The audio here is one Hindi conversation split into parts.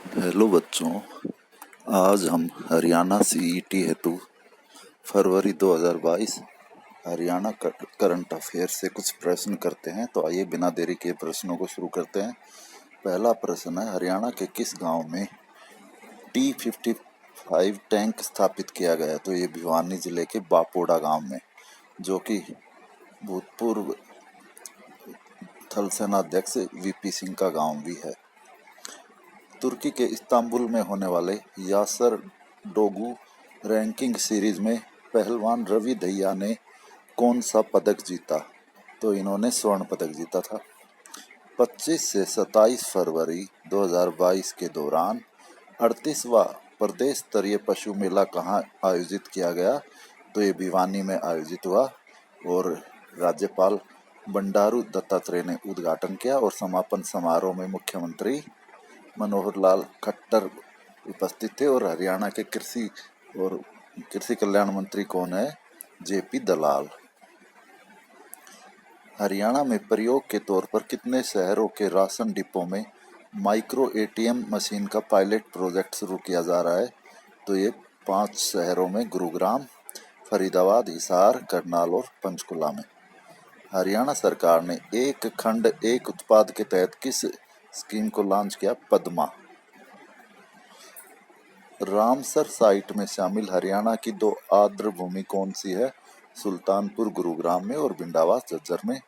हेलो बच्चों, आज हम हरियाणा सीईटी हेतु फरवरी 2022 हरियाणा करंट अफेयर से कुछ प्रश्न करते हैं। तो आइए बिना देरी के प्रश्नों को शुरू करते हैं। पहला प्रश्न है, हरियाणा के किस गांव में T-55 टैंक स्थापित किया गया? तो ये भिवानी जिले के बापोड़ा गांव में, जो कि भूतपूर्व थल सेनाध्यक्ष वीपी सिंह का गांव भी है। तुर्की के इस्तांबुल में होने वाले यासर डोगू रैंकिंग सीरीज में पहलवान रवि दहिया ने कौन सा पदक जीता? तो इन्होंने स्वर्ण पदक जीता था। 25 से 27 फरवरी 2022 के दौरान 38वां प्रदेश स्तरीय पशु मेला कहाँ आयोजित किया गया? तो ये भिवानी में आयोजित हुआ और राज्यपाल बंडारू दत्तात्रेय ने उद्घाटन किया और समापन समारोह में मुख्यमंत्री मनोहर लाल खट्टर उपस्थित थे। और हरियाणा के कृषि कल्याण मंत्री कौन है? जेपी दलाल। हरियाणा में प्रयोग के तौर पर कितने शहरों के राशन डिपो में माइक्रो एटीएम मशीन का पायलट प्रोजेक्ट शुरू किया जा रहा है? तो ये 5 शहरों में, गुरुग्राम, फरीदाबाद, हिसार, करनाल और पंचकुला में। हरियाणा सरकार ने एक खंड एक उत्पाद के तहत किस स्कीम को लॉन्च किया? पद्मा। रामसर साइट में शामिल हरियाणा की 2 आर्द्र भूमि कौन सी है? सुल्तानपुर गुरुग्राम में और भिंडावास झज्जर में।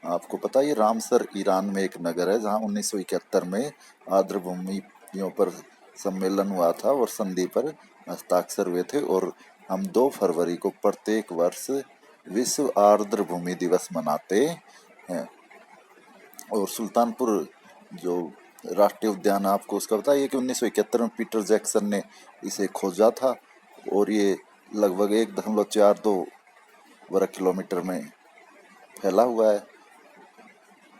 आपको पता है रामसर ईरान में एक नगर है जहां 1971 में आर्द्र भूमियों पर सम्मेलन हुआ था और संधि पर हस्ताक्षर हुए थे। और हम 2 फरवरी को प्रत्येक वर्ष विश्व आर्द्र भूमि दिवस मनाते हैं। और सुल्तानपुर जो राष्ट्रीय उद्यान, आपको उसका पता है कि 1971 में पीटर जैक्सन ने इसे खोजा था और ये लगभग 1.42 वर्ग किलोमीटर में फैला हुआ है।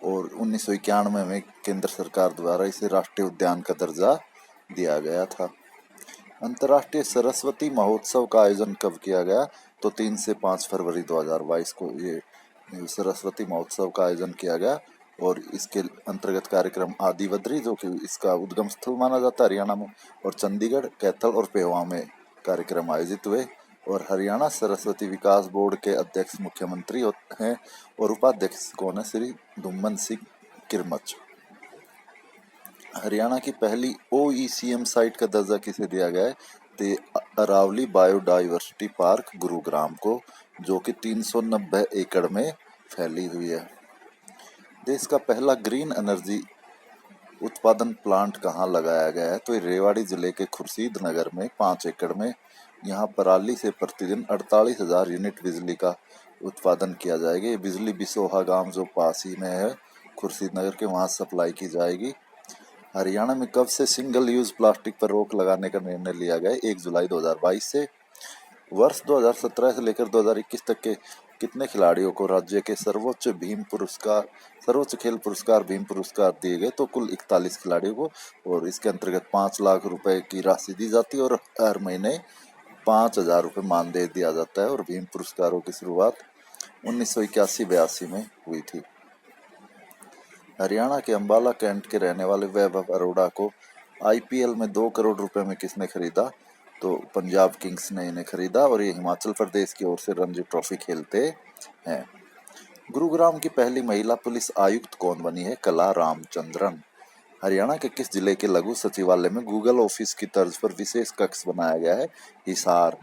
और 1991 में केंद्र सरकार द्वारा इसे राष्ट्रीय उद्यान का दर्जा दिया गया था। अंतर्राष्ट्रीय सरस्वती महोत्सव का आयोजन कब किया गया? तो 3 से 5 फरवरी 2022 को ये सरस्वती महोत्सव का आयोजन किया गया। और इसके अंतर्गत कार्यक्रम आदिबद्री, जो कि इसका उद्गम स्थल माना जाता है हरियाणा में, और चंडीगढ़, कैथल और पेहोवा में कार्यक्रम आयोजित हुए। और हरियाणा सरस्वती विकास बोर्ड के अध्यक्ष मुख्यमंत्री हैं और उपाध्यक्ष कौन है? श्री धुम्मन सिंह किरमच। हरियाणा की पहली ओईसीएम साइट का दर्जा किसे दिया गया है? तो अरावली बायोडाइवर्सिटी पार्क गुरुग्राम को, जो कि 390 एकड़ में फैली हुई है। देश का पहला ग्रीन एनर्जी उत्पादन प्लांट कहाँ लगाया गया है? तो रेवाड़ी जिले के खुर्शीद नगर में 5 एकड़ में। यहाँ पराली से प्रतिदिन 48,000 यूनिट बिजली का उत्पादन किया जाएगा। ये बिजली बिसोहा गांव जो पास ही में है खुर्शीद नगर के, वहाँ सप्लाई की जाएगी। हरियाणा में कब से सिंगल यूज प्लास्टिक पर रोक लगाने का निर्णय लिया गया? 1 जुलाई 2022 से। वर्ष 2017 से लेकर 2021 तक के कितने खिलाड़ियों को राज्य के सर्वोच्च खेल पुरस्कार भीम पुरस्कार दिए गए? तो कुल 41 खिलाड़ियों को। और इसके अंतर्गत 5 लाख रुपए की राशि दी जाती है और हर महीने 5,000 रुपये मानदेय दिया जाता है। और भीम पुरस्कारों की शुरुआत 1981-82 में हुई थी। हरियाणा के अंबाला कैंट के रहने वाले वैभव अरोड़ा को आईपीएल में 2 करोड़ रुपए में किसने खरीदा? तो पंजाब किंग्स ने इन्हें खरीदा और ये हिमाचल प्रदेश की ओर से रणजी ट्रॉफी खेलते हैं। गुरुग्राम की पहली महिला पुलिस आयुक्त कौन बनी है? कला रामचंद्रन। हरियाणा के किस जिले के लघु सचिवालय में गूगल ऑफिस की तर्ज पर विशेष कक्ष बनाया गया है? हिसार।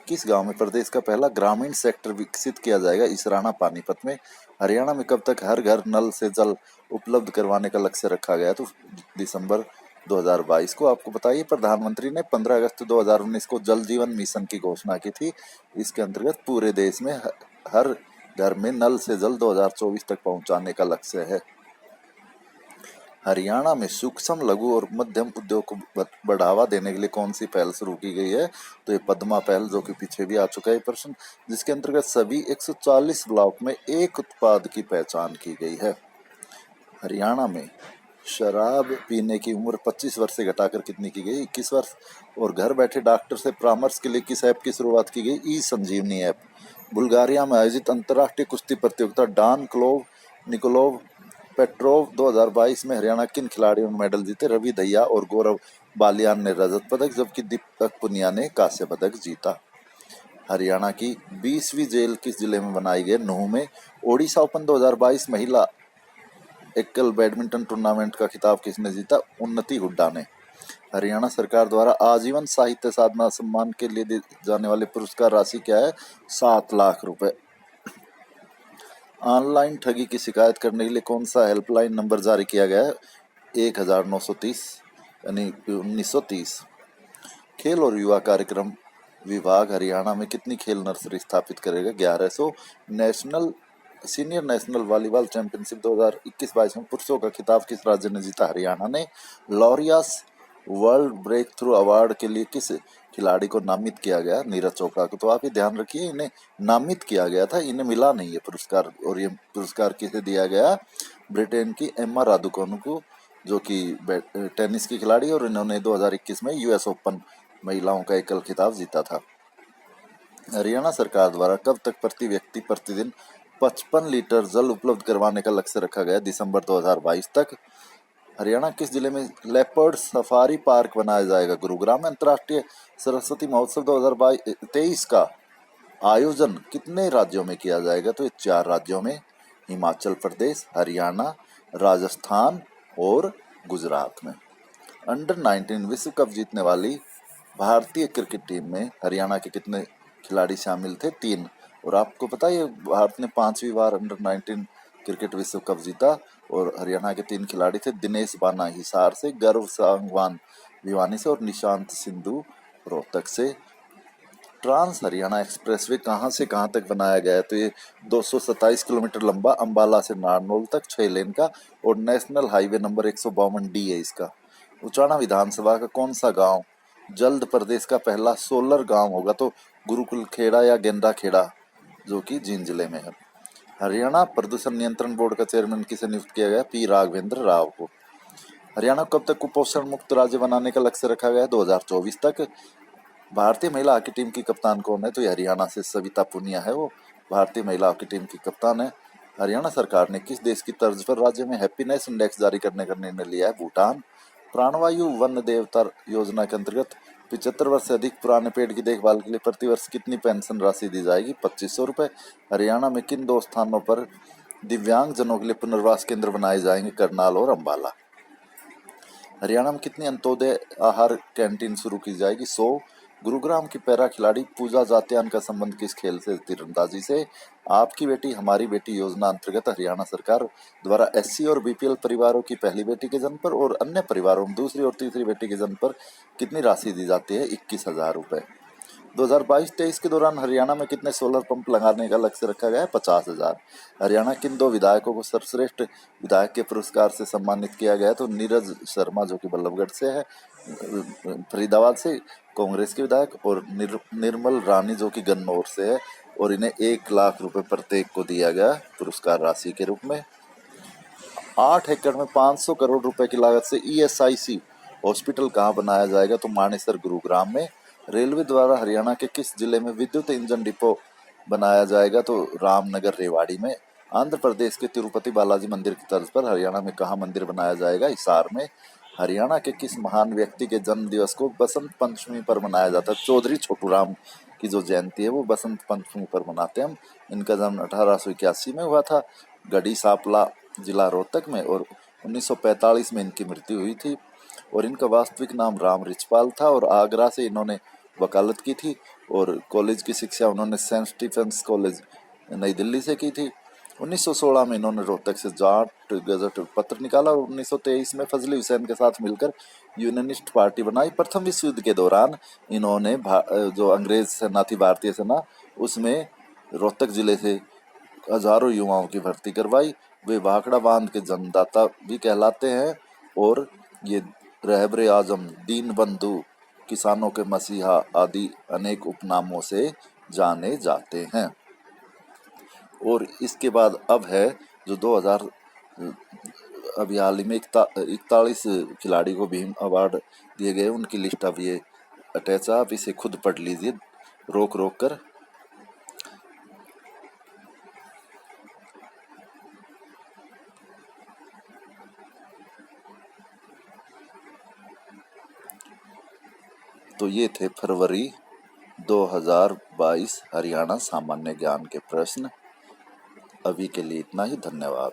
किस गांव में प्रदेश का पहला ग्रामीण सेक्टर विकसित किया जाएगा? इसराना पानीपत में। हरियाणा में कब तक हर घर नल से जल उपलब्ध करवाने का लक्ष्य रखा गया? तो दिसंबर 2022 को। आपको बताइए प्रधानमंत्री ने 15 अगस्त 2019 को जल जीवन मिशन की घोषणा की थी। इसके अंतर्गत पूरे देश में हर घर में नल से जल 2024 तक पहुंचाने का लक्ष्य है। हरियाणा में सूक्ष्म, लघु और मध्यम उद्योग को बढ़ावा देने के लिए कौन सी पहल शुरू की गई है? तो ये पद्मा पहल, जो कि पीछे भी आ चुका है प्रश्न, जिसके अंतर्गत सभी 140 ब्लॉक में एक उत्पाद की पहचान की गई है। हरियाणा में शराब पीने की उम्र 25 वर्ष से घटाकर कितनी की गई? 21 वर्ष। और घर बैठे डॉक्टर से परामर्श के लिए किस ऐप की शुरुआत की गई? ई संजीवनी ऐप। बुल्गारिया में आयोजित अंतर्राष्ट्रीय कुश्ती प्रतियोगिता डॉन निकोलोव पेट्रोव 2022 में हरियाणा किन खिलाड़ियों ने मेडल जीते? रवि दहिया और गौरव बालियान ने रजत पदक, जबकि दीपक पुनिया ने कांस्य पदक जीता। हरियाणा की 20वीं जेल किस जिले में बनाई गई? नूंह में। ओडिशा ओपन 2022 महिला एकल बैडमिंटन टूर्नामेंट का खिताब किसने जीता? उन्नति हुड्डा ने। हरियाणा सरकार द्वारा आजीवन साहित्य साधना सम्मान के लिए दी जाने वाली पुरस्कार राशि क्या है? 7 लाख रुपए। ऑनलाइन ठगी की शिकायत करने के लिए कौन सा हेल्पलाइन नंबर जारी किया गया है? 1930 यानी 1930। खेल और युवा कार्यक्रम विभाग हरियाणा में कितनी खेल नर्सरी स्थापित करेगा? 1100। सीनियर नेशनल वॉलीबॉल चैंपियनशिप 2021-22 में पुरुषों का खिताब किस राज्य ने जीता? हरियाणा ने। Laureus world breakthrough award के लिए किस खिलाड़ी को नामित किया गया? नीरज चोपड़ा को। तो आप ये ध्यान रखिए, इन्हें नामित किया गया था, इन्हें मिला नहीं है पुरस्कार। और ये पुरस्कार किसे दिया गया? ब्रिटेन की एम्मा रादुकोन को, जो कि टेनिस की खिलाड़ी, और इन्होंने 2021 में यूएस ओपन महिलाओं का एकल खिताब जीता था। हरियाणा सरकार द्वारा कब तक प्रति व्यक्ति प्रतिदिन 55 लीटर जल उपलब्ध करवाने का लक्ष्य रखा गया? दिसंबर 2022 तक। हरियाणा किस जिले में लेपर्ड सफारी पार्क बनाया जाएगा? गुरुग्राम में। अंतर्राष्ट्रीय सरस्वती महोत्सव 2023 का आयोजन कितने राज्यों में किया जाएगा? तो ये 4 राज्यों में, हिमाचल प्रदेश, हरियाणा, राजस्थान और गुजरात में। अंडर 19 विश्व कप जीतने वाली भारतीय क्रिकेट टीम में हरियाणा के कितने खिलाड़ी शामिल थे? 3। और आपको पता है भारत ने 5वीं बार अंडर 19 क्रिकेट विश्व कप जीता, और हरियाणा के 3 खिलाड़ी थे। दिनेश बाना हिसार से, गर्व सांगवान भिवानी से और निशांत सिंधु रोहतक से। ट्रांस हरियाणा एक्सप्रेसवे कहां से कहां तक बनाया गया है? तो ये 227 किलोमीटर लंबा, अंबाला से नारनौल तक, 6 लेन का, और नेशनल हाईवे नंबर 152D है इसका। उचाना विधानसभा का कौन सा गांव जल्द प्रदेश का पहला सोलर गांव होगा? तो गुरुकुल खेड़ा या गेंदा खेड़ा, जो कि जींद जिले में है। हरियाणा प्रदूषण नियंत्रण बोर्ड का चेयरमैन किसे नियुक्त किया गया? पी राघवेंद्र राव को। हरियाणा को कब तक कुपोषण मुक्त राज्य बनाने का लक्ष्य रखा गया है? 2024 तक। भारतीय महिला हॉकी टीम की कप्तान कौन है? तो हरियाणा से सविता पुनिया है, वो भारतीय महिला हॉकी टीम की कप्तान है। हरियाणा सरकार ने किस देश की तर्ज पर राज्य में हैप्पीनेस इंडेक्स जारी करने का निर्णय लिया है? भूटान। प्राणवायु वन देवता योजना के अंतर्गत 75 वर्ष से अधिक पुराने पेड़ की देखभाल के लिए प्रतिवर्ष कितनी पेंशन राशि दी जाएगी? 2500 रुपए। हरियाणा में किन 2 स्थानों पर दिव्यांग जनों के लिए पुनर्वास केंद्र बनाए जाएंगे? करनाल और अंबाला। हरियाणा में कितनी अंत्योदय आहार कैंटीन शुरू की जाएगी? 100। गुरुग्राम की पैरा खिलाड़ी पूजा जात्यान का संबंध किस खेल से? तीरंदाजी से। आपकी बेटी हमारी बेटी योजना अंतर्गत हरियाणा सरकार द्वारा एससी और बीपीएल परिवारों की पहली बेटी के जन्म पर और अन्य परिवारों में दूसरी और तीसरी बेटी के जन्म पर कितनी राशि दी जाती है? 21,000 रुपए। 2022-23 के दौरान हरियाणा में कितने सोलर पंप लगाने का लक्ष्य रखा गया है? 50,000। हरियाणा किन 2 विधायकों को सर्वश्रेष्ठ विधायक के पुरस्कार से सम्मानित किया गया है? तो नीरज शर्मा, जो कि बल्लभगढ़ से है, फरीदाबाद से, कांग्रेस के विधायक, और निर्मल रानी, जो कि गन्नौर से है, और इन्हें 1 लाख रुपए प्रत्येक को दिया गया पुरस्कार राशि के रूप में। 8 एकड़ में 500 करोड़ रुपए की लागत से ईएसआईसी हॉस्पिटल कहाँ बनाया जाएगा? तो मानेसर, गुरुग्राम में। रेलवे द्वारा हरियाणा के किस जिले में विद्युत इंजन डिपो बनाया जाएगा? तो रामनगर, रेवाड़ी में। आंध्र प्रदेश के तिरुपति बालाजी मंदिर की तर्ज पर हरियाणा में कहाँ मंदिर बनाया जाएगा? हिसार में। हरियाणा के किस महान व्यक्ति के जन्म दिवस को बसंत पंचमी पर मनाया जाता है? चौधरी छोटू राम की जो जयंती है वो बसंत पंचमी पर मनाते हैं हम। इनका जन्म 1881 में हुआ था, गढ़ी सापला जिला रोहतक में, और 1945 में इनकी मृत्यु हुई थी। और इनका वास्तविक नाम राम रिचपाल था, और आगरा से इन्होंने वकालत की थी, और कॉलेज की शिक्षा उन्होंने सेंट स्टीफेंस कॉलेज नई दिल्ली से की थी। 1916 में इन्होंने रोहतक से जाट गजट पत्र निकाला, और 1923 में फजली हुसैन के साथ मिलकर यूनियनिस्ट पार्टी बनाई। प्रथम विश्व युद्ध के दौरान इन्होंने जो अंग्रेज सेना थी, भारतीय सेना, उसमें रोहतक जिले से हजारों युवाओं की भर्ती करवाई। वे भाखड़ा बांध के जन्मदाता भी कहलाते हैं, और ये रहबरे आजम, दीन बंधु, किसानों के मसीहा आदि अनेक उपनामों से जाने जाते हैं। और इसके बाद अब है जो 2000 अभी हाल ही में 41 खिलाड़ी को भीम अवार्ड दिए गए, उनकी लिस्ट अब ये अटैच है, आप इसे खुद पढ़ लीजिए रोक रोक कर। तो ये थे फरवरी 2022 हरियाणा सामान्य ज्ञान के प्रश्न। अभी के लिए इतना ही, धन्यवाद।